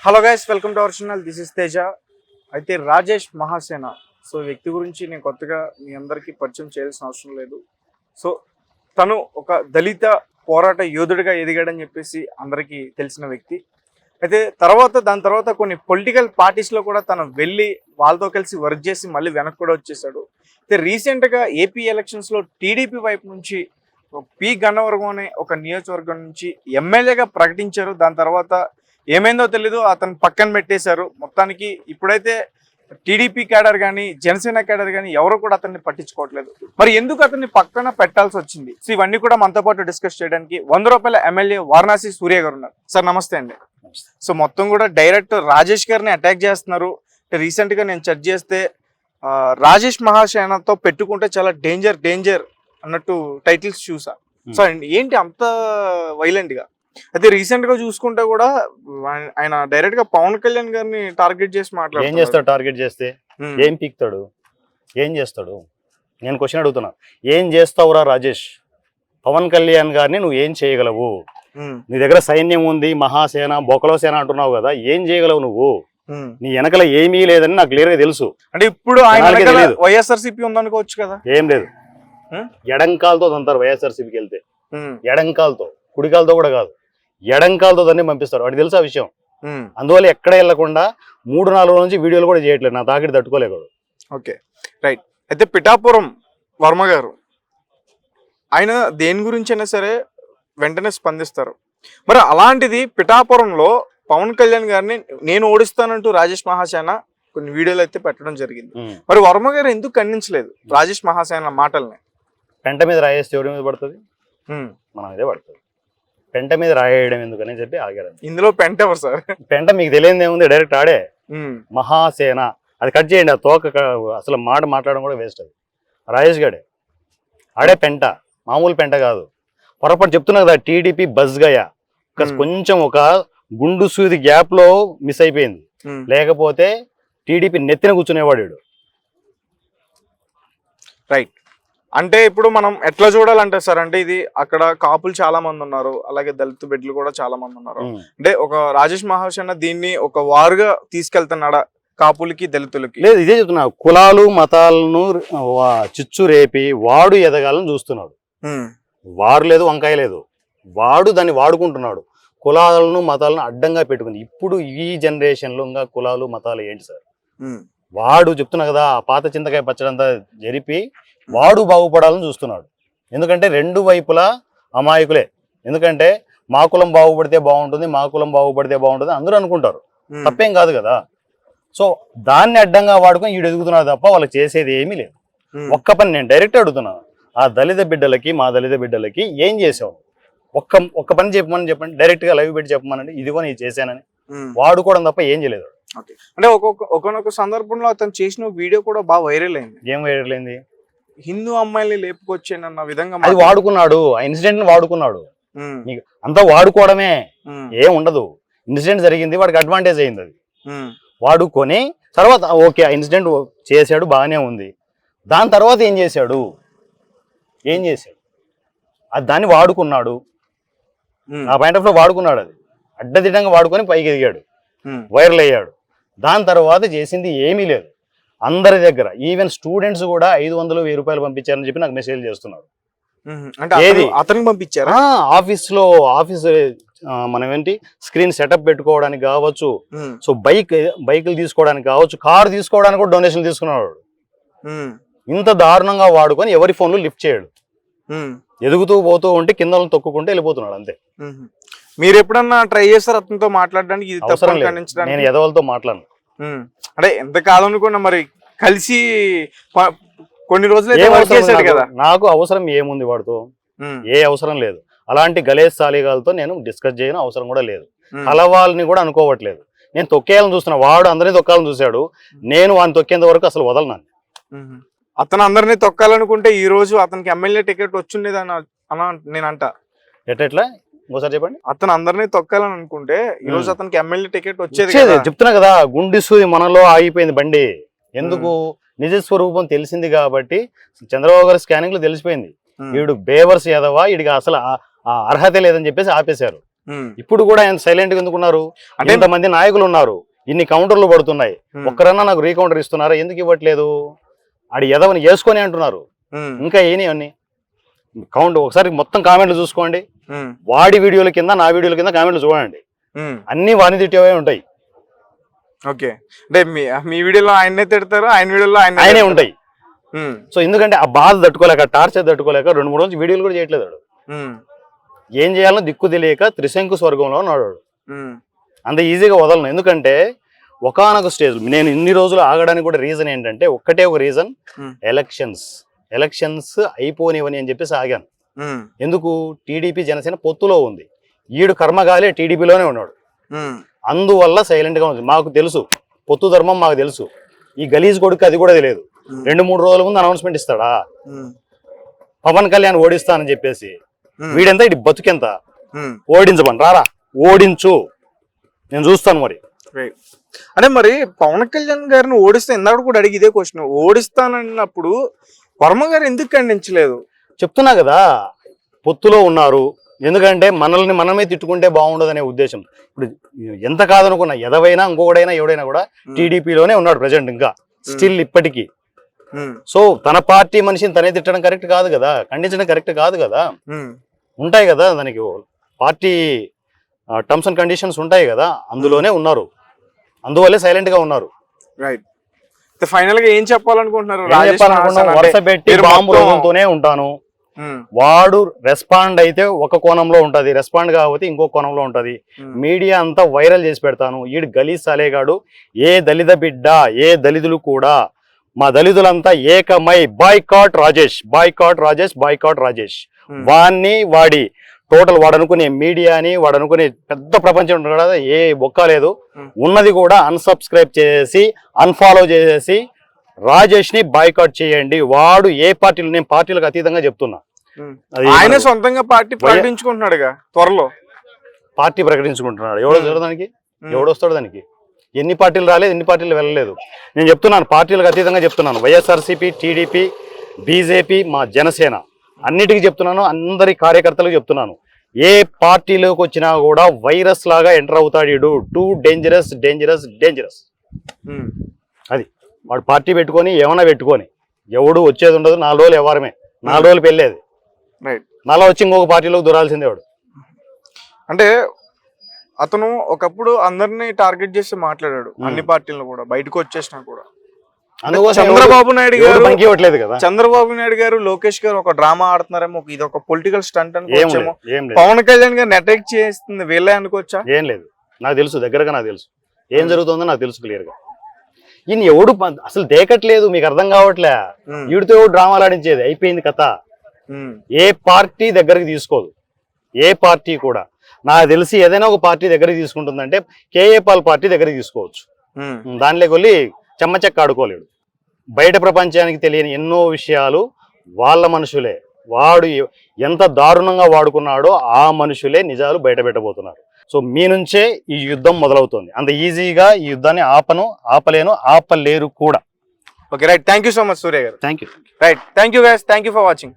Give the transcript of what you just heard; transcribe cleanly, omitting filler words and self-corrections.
Hello guys, welcome to our channel. This is Teja. అయితే Rajesh Mahasena, so వ్యక్తి గురించి నేను కొత్తగా మీ అందరికీ పరిచయం చేయాల్సిన అవసరం లేదు. సో తను ఒక దళిత పోరాట యోధుడిగా ఎదిగాడని చెప్పేసి అందరికీ తెలిసిన వ్యక్తి. అయితే దాని తర్వాత కొన్ని పొలిటికల్ పార్టీస్లో కూడా తను వెళ్ళి వాళ్ళతో కలిసి వర్క్ చేసి మళ్ళీ వెనక్కి కూడా వచ్చేసాడు. అయితే రీసెంట్గా ఏపీ ఎలక్షన్స్లో టీడీపీ వైపు నుంచి పి గన్నవరం అనే ఒక నియోజకవర్గం నుంచి ఎమ్మెల్యేగా ప్రకటించారు. దాని తర్వాత ఏమైందో తెలీదు, అతను పక్కన పెట్టేశారు. మొత్తానికి ఇప్పుడైతే టీడీపీ క్యాడర్ కానీ జనసేన క్యాడర్ కానీ ఎవరు కూడా అతన్ని పట్టించుకోవట్లేదు. మరి ఎందుకు అతన్ని పక్కన పెట్టాల్సి వచ్చింది? సో ఇవన్నీ కూడా మనతో పాటు డిస్కస్ చేయడానికి 100 రూపాయల ఎమ్మెల్యే వారణాసి సూర్య గారు ఉన్నారు. సార్ నమస్తే అండి. సో మొత్తం కూడా డైరెక్ట్ రాజేష్ గారిని అటాక్ చేస్తున్నారు. రీసెంట్గా నేను చెక్ చేస్తే రాజేష్ మహాసేనతో పెట్టుకుంటే చాలా డేంజర్ అన్నట్టు టైటిల్స్ చూసా. సో ఏంటి అంత వైలెంట్గా? అయితే రీసెంట్ గా చూసుకుంటే కూడా ఆయన డైరెక్ట్ గా పవన్ కళ్యాణ్ గారిని టార్గెట్ చేసి మాట్లాడారు. ఏం చేస్తాడు? టార్గెట్ చేస్తే ఏం పీక్తాడు? ఏం చేస్తాడు? నేను క్వశ్చన్ అడుగుతున్నా, ఏం చేస్తావురా రాజేష్? పవన్ కళ్యాణ్ గారిని నువ్వు ఏం చేయగలవు? నీ దగ్గర సైన్యం ఉంది, మహాసేన బొకలో సేన అంటున్నావు కదా, ఏం చేయగలవు నువ్వు? నీ వెనకల ఏమీ లేదని నాకు క్లియర్ గా తెలుసు. అంటే ఇప్పుడు ఆయన వైఎస్ఆర్సీపీ ఉందనుకోవచ్చు కదా. ఏం లేదు, ఎడంకాలతో తంతారు వైఎస్ఆర్సీపీకి వెళ్తే. ఎడంకాలతో, కుడికాలతో కూడా కాదు, ఎడంకాలతో దాన్ని పంపిస్తారు. వాడికి తెలుసా విషయం. అందువల్ల ఎక్కడ వెళ్లకుండా 3-4 రోజుల నుంచి వీడియోలు కూడా చేయట్లేదు. నా తాకిడి తట్టుకోలేకూడదు. Okay, right. అయితే పిఠాపురం వర్మ గారు ఆయన దేని గురించి అయినా సరే వెంటనే స్పందిస్తారు. మరి అలాంటిది పిఠాపురంలో పవన్ కళ్యాణ్ గారిని నేను ఓడిస్తానంటూ రాజేష్ మహాసేన కొన్ని వీడియోలు అయితే పెట్టడం జరిగింది. మరి వర్మ గారు ఎందుకు ఖండించలేదు రాజేష్ మహాసేన మాటల్ని? పెంట మీద రాయేస్తే ఎవరి మీద పడుతుంది? మన మీదే పడుతుంది. పెంట మీద రాయడం ఎందుకని చెప్పి ఆగారు. ఇందులో పెంట ఎవరు సార్? పెంట మీకు తెలియదు ఏముంది, డైరెక్ట్ ఆడే మహాసేన. అది కట్ చేయండి, ఆ తోక అసలు మాట్లాడడం కూడా వేస్ట్. అది రాజేష్ గాడే ఆడే పెంట, మామూలు పెంట కాదు. పొరపాటు చెప్తున్నా కదా, టీడీపీ బజ్ గయా కొంచెం ఒక గుండు సూది గ్యాప్ లో మిస్ అయిపోయింది. లేకపోతే టీడీపీ నెత్తిన కూర్చునేవాడు. రైట్. అంటే ఇప్పుడు మనం ఎట్లా చూడాలంటే సార్, అంటే ఇది అక్కడ కాపులు చాలా మంది ఉన్నారు, అలాగే దళిత బిడ్డలు కూడా చాలా మంది ఉన్నారు. అంటే ఒక రాజేష్ మహాసేన దీన్ని ఒక వారుగా తీసుకెళ్తున్నాడా కాపులకి దళితులకి? లేదు, ఇదే చెప్తున్నా. కులాలు మతాలను చిచ్చు రేపి వాడు ఎదగాలని చూస్తున్నాడు. వారు లేదు, వంకాయ లేదు, వాడు దాన్ని వాడుకుంటున్నాడు. కులాలను మతాలను అడ్డంగా పెట్టుకుంది. ఇప్పుడు ఈ జనరేషన్ లో ఇంకా కులాలు మతాలు ఏంటి సార్? వాడు చెప్తున్నా కదా, పాత చింతకాయ పచ్చడంతా జరిపి వాడు బాగుపడాలని చూస్తున్నాడు. ఎందుకంటే రెండు వైపులా అమాయకులే. ఎందుకంటే మా కులం బాగుపడితే బాగుంటుంది, మా కులం బాగుపడితే బాగుంటుంది అందరూ అనుకుంటారు. తప్పేం కాదు కదా. సో దాన్ని అడ్డంగా వాడుకొని వీడు ఎదుగుతున్నాడు తప్ప వాళ్ళకి చేసేది ఏమీ లేదు. ఒక్క పని నేను డైరెక్ట్ అడుగుతున్నాను, ఆ దళిత బిడ్డలకి, మా దళిత బిడ్డలకి ఏం చేసావు? ఒక్క పని చెప్పండి, డైరెక్ట్ గా లైవ్ పెట్టి చెప్పమనండి, ఇదిగో నేను చేశానని. వాడుకోవడం తప్ప ఏం చేయలేదు. అంటే ఒక్కొక్క సందర్భంలో అతను చేసిన వీడియో కూడా బాగా వైరల్ అయింది. ఏం వైరల్ అయింది? హిందూ అమ్మాయిని లేపుకొచ్చానన్న విధంగా అది వాడుకున్నాడు. ఆ ఇన్సిడెంట్ వాడుకున్నాడు. అంతా వాడుకోవడమే, ఏం ఉండదు. ఇన్సిడెంట్ జరిగింది, వాడికి అడ్వాంటేజ్ అయింది. అది వాడుకొని తర్వాత ఓకే ఆ ఇన్సిడెంట్ చేశాడు, బాగానే ఉంది. దాని తర్వాత ఏం చేశాడు? అది దాన్ని వాడుకున్నాడు. ఆ పాయింట్ ఆఫ్ లో వాడుకున్నాడు. అది అడ్డదిడ్డంగా వాడుకొని పైకి ఎదిగాడు, వైరల్ అయ్యాడు. దాని తర్వాత చేసింది ఏమీ లేదు. అందరి దగ్గర ఈవెన్ స్టూడెంట్స్ కూడా 500-1000 రూపాయలు పంపించారని చెప్పి నాకు మెసేజ్ చేస్తున్నారు. అతనికి పంపించారా? ఆఫీస్ మనం ఏంటి స్క్రీన్ సెటప్ పెట్టుకోవడానికి కావచ్చు, సో బైకులు తీసుకోవడానికి కావచ్చు, కారు తీసుకోవడానికి కూడా డొనేషన్ తీసుకున్నాడు. ఇంత దారుణంగా వాడుకొని ఎవరి ఫోన్లు లిఫ్ట్ చేయడు. ఎదుగుతూ పోతూ ఉంటే కింద తొక్కుకుంటే వెళ్ళిపోతున్నాడు అంతే. మీరు ఎప్పుడన్నా ట్రై చేస్తారు అతనితో మాట్లాడడానికి? నేను ఎదవలతో మాట్లాడను. అంటే ఎంత కాలం అనుకున్నా, మరి కలిసి కొన్ని రోజులు కదా. నాకు అవసరం ఏముంది వాడుతో? ఏ అవసరం లేదు. అలాంటి గలేజ్ సాలిగాలతో నేను డిస్కస్ చేయను, అవసరం కూడా లేదు. కలవాలని కూడా అనుకోవట్లేదు. నేను తొక్కేయాలని చూస్తున్నా, వాడు అందరినీ తొక్కాలని చూశాడు. నేను వాడిని తొక్కేంత వరకు అసలు వదలనాను. అతను అందరినీ తొక్కాలనుకుంటే ఈ రోజు అతనికి ఎమ్మెల్యే టికెట్ వచ్చిండేది నేను అంట. ఎట్లా ఇంకోసారి చెప్పండి. అతను అందరినీ తొక్కాలని అనుకుంటే ఈ రోజు అతనికి ఎమ్మెల్యే టికెట్ వచ్చేది. చెప్తున్నా కదా, గుండిసు మనలో ఆగిపోయింది బండి. ఎందుకు? నిజ స్వరూపం తెలిసింది కాబట్టి. చంద్రబాబు గారి స్కానింగ్ లో తెలిసిపోయింది, వీడు బేవర్స్ యాదవా, వీడికి అసలు అర్హత లేదని చెప్పేసి ఆపేశారు. ఇప్పుడు కూడా ఆయన సైలెంట్ గా ఎందుకున్నారు? అంటే ఇంతమంది నాయకులు ఉన్నారు, ఇన్ని కౌంటర్లు పడుతున్నాయి, ఒక్కరన్నా నాకు రీకౌంటర్ ఇస్తున్నారా? ఎందుకు ఇవ్వట్లేదు? ఆడి ఎదవని వేసుకొని అంటున్నారు. ఇంకా అన్ని కౌంట్ ఒకసారి మొత్తం కామెంట్లు చూసుకోండి. వాడి వీడియోల కింద నా వీడియోల కింద కామెంట్లు చూడండి, అన్ని వాణి తిట్టేవే ఉంటాయి. ఓకే, అంటే మీ వీడియోలో ఆయన్నే తిడతారు, ఆయన వీడియోలో ఆయనే ఉంటాయి. సో ఎందుకంటే ఆ బాధ తట్టుకోలేక, టార్చర్ తట్టుకోలేక 2-3 రోజులు వీడియోలు కూడా చేయట్లేదు వాడు. ఏం చేయాలో దిక్కు తెలియక త్రిశంకు స్వర్గంలో ఉన్నాడు వాడు. అంత ఈజీగా వదలను. ఎందుకంటే ఒకానొక స్టేజ్ నేను ఇన్ని రోజులు ఆగడానికి కూడా రీజన్ ఏంటంటే ఒక్కటే ఒక రీజన్, ఎలక్షన్స్ అయిపోనివని అని చెప్పేసి ఆగాను. ఎందుకు? టీడీపీ జనసేన పొత్తులో ఉంది, ఈడు కర్మగాలే టీడీపీలోనే ఉన్నాడు, అందువల్ల సైలెంట్ గా ఉంది. మాకు తెలుసు పొత్తు ధర్మం, మాకు తెలుసు. ఈ గలీజ్ కొడుకు అది కూడా తెలియదు. 2-3 రోజుల ముందు అనౌన్స్మెంట్ ఇస్తాడా పవన్ కళ్యాణ్ ఓడిస్తానని చెప్పేసి? వీడెంత, ఇటు బతుకెంత? ఓడించమని రారా, ఓడించు, నేను చూస్తాను. మరి అంటే మరి పవన్ కళ్యాణ్ గారిని ఓడిస్తే, ఇందాక కూడా అడిగి ఇదే క్వశ్చన్, ఓడిస్తానన్నప్పుడు వర్మ గారు ఎందుకు ఖండించలేదు? చెప్తున్నా కదా, పొత్తులో ఉన్నారు. ఎందుకంటే మనల్ని మనమే తిట్టుకుంటే బాగుండదనే ఉద్దేశం. ఇప్పుడు ఎంత కాదనుకున్నా ఎదవైనా ఇంకొకడైనా ఎవడైనా కూడా టీడీపీలోనే ఉన్నాడు ప్రజెంట్, ఇంకా స్టిల్ ఇప్పటికీ. సో తన పార్టీ మనిషిని తనే తిట్టడం కరెక్ట్ కాదు కదా, ఖండించడం కరెక్ట్ కాదు కదా. ఉంటాయి కదా దానికి పార్టీ టర్మ్స్ అండ్ కండిషన్స్ ఉంటాయి కదా, అందులోనే ఉన్నారు, అందువల్లే సైలెంట్ గా ఉన్నారు. రైట్. ఫైనల్ గా ఏం చెప్పాలనుకుంటున్నారు? వరుస పెట్టి బాంబు రోజులతోనే ఉంటాను. వాడు రెస్పాండ్ అయితే ఒక కోణంలో ఉంటది, రెస్పాండ్ కాకపోతే ఇంకో కోణంలో ఉంటది. మీడియా అంతా వైరల్ చేసి పెడతాను. ఈడు గలీజ్ సాలేగాడు, ఏ దళిత బిడ్డ, ఏ దళితులు కూడా, మా దళితులంతా ఏకమై boycott Rajesh, boycott Rajesh, boycott Rajesh. వాడిని వాడి టోటల్ వాడు అనుకునే మీడియాని, వాడు అనుకునే పెద్ద ప్రపంచం కదా, ఏ బొక్క లేదు, ఉన్నది కూడా అన్సబ్స్క్రైబ్ చేసి అన్ఫాలో చేసేసి రాజేష్ ని బాయ్కాట్ చేయండి. వాడు ఏ పార్టీలు, నేను పార్టీలకు అతీతంగా చెప్తున్నా, ఆయన సొంతంగా పార్టీ ప్రకటించుకుంటున్నాడుగా, త్వరలో పార్టీ ప్రకటించుకుంటున్నాడు. ఎవడో దానికి, ఎవడొస్తాడు దానికి? ఎన్ని పార్టీలు రాలేదు, ఎన్ని పార్టీలు వెళ్ళలేదు. నేను చెప్తున్నాను, పార్టీలకు అతీతంగా చెప్తున్నాను. వైఎస్ఆర్సీపీ, టీడీపీ, బీజేపీ, మా జనసేన అన్నిటికీ చెప్తున్నాను, అందరి కార్యకర్తలకు చెప్తున్నాను. ఏ పార్టీలోకి వచ్చినా కూడా వైరస్ లాగా ఎంటర్ అవుతాడు వీడు. Too dangerous, dangerous, dangerous. అది వాడు పార్టీ పెట్టుకొని ఏమన్నా పెట్టుకొని ఎవడు వచ్చేది ఉండదు. 4 రోజులు ఎవరమే, 4 రోజులు పెళ్ళేది, నాలో వచ్చి ఇంకొక పార్టీలోకి దూరాల్సిందే వాడు. అంటే అతను ఒకప్పుడు అందరినీ టార్గెట్ చేసి మాట్లాడాడు, అన్ని పార్టీలను కూడా, బయటకు వచ్చేసినా కూడా. చంద్రబాబు నాయుడు గారు, చంద్రబాబు నాయుడు గారు, లోకేష్ గారు ఒక డ్రామా ఆడుతున్నారేమో, ఇది ఒక పొలిటికల్ స్టంట్ అనుకోవచ్చేమో. పవన్ కళ్యాణ్ గారిని అటాక్ చేస్తుంది వీళ్ళే అనుకోవచ్చా? ఏం లేదు, నాకు తెలుసు, దగ్గరగా నాకు తెలుసు ఏం జరుగుతుందో నాకు తెలుసు క్లియర్ గా. ఈయన ఎవడు అసలు దేకట్లేదు, మీకు అర్థం కావట్లే. వీడితో ఎవడు డ్రామాలు ఆడించేది, అయిపోయింది కథ. ఏ పార్టీ దగ్గరికి తీసుకోదు, ఏ పార్టీ కూడా. నాకు తెలిసి ఏదైనా ఒక పార్టీ దగ్గరికి తీసుకుంటుందంటే కేఏ పాల్ పార్టీ దగ్గరికి తీసుకోవచ్చు. దానిలోకి వెళ్ళి చెమ్మచెక్క ఆడుకోలేడు. బయట ప్రపంచానికి తెలియని ఎన్నో విషయాలు వాళ్ళ మనుషులే, వాడు ఎంత దారుణంగా వాడుకున్నాడో ఆ మనుషులే నిజాలు బయట పెట్టబోతున్నారు. సో మీ నుంచే ఈ యుద్ధం మొదలవుతుంది. అంత ఈజీగా ఈ యుద్ధాన్ని ఆపలేను, ఆపలేరు కూడా. Okay, right. Thank you so much Surya garu. Thank you. Right, thank you guys, thank you for watching.